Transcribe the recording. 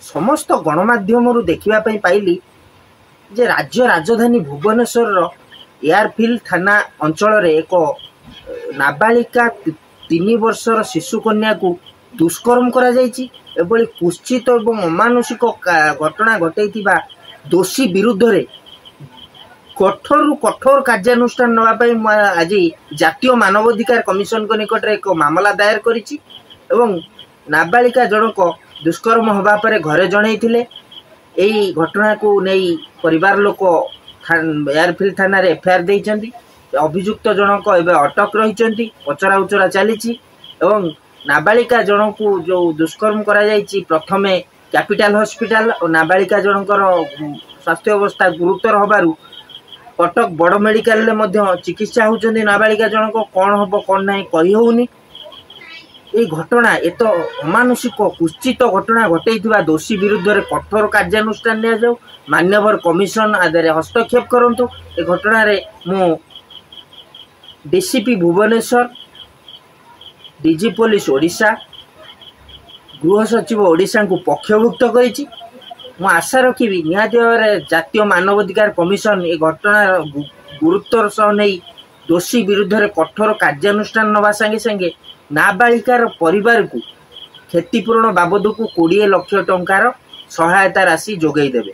समस्त गणमाध्यम देखा पाइली जे राज्य राजधानी भुवनेश्वर एयरफिल्ड थाना अंचल एक नाबालिका 3 वर्षर शिशु कन्या को दुष्कर्म करा जायछि। एभली कुत्सित एवं अमानुषिक घटना घटैथिबा दोषी विरुद्ध रे कठोर कठोर कार्यानुष्ठान नापी आज जातीय मानवाधिकार कमिशन को निकट एक मामला दायर करिछि एवं नाबालिका जनक दुष्कर्म होगा पर घरे जनईथिले। यही घटना को नहीं परिवार लोक एयरफिल्ड थाना रे एफआईआर देइछन्ति। अभियुक्त जनक एवं अटक रही पचरा उचरा चली नाबालिका जनक जो दुष्कर्म करा जायछि प्रथमे कैपिटल हॉस्पिटल और नाबालिका जनकर स्वास्थ्य अवस्था गुरुतर होबारु कटक बड़ मेडिकल रे मध्य चिकित्सा होउछन्ति। नाबालिका जनक कौन हम कौन ना कही होउनी। ये घटना एत अमानुषिक कुत्सित घटना घटैथिबा दोषी विरुद्ध रे कठोर कार्यानुष्ठान लिया जाऊ। मान्यवर कमिशन आदरे हस्तक्षेप करंतु। ए घटना रे मु DCP Bhubaneswar, DG police Odisha, गृह सचिव ओडिशा को पक्षभुक्त करिछि। मु आशा रखिबि निहाती भाव जातीय मानवाधिकार कमिशन ए घटना गुरुत्वर सह नहीं दोषी विरुद्ध रे कठोर कार्यानुष्ठान नवा संगे संगे नाबालिकार परिवार को क्षतिपूरण बाबद को 20 लाख टंकार सहायता राशि जोगाई देबे।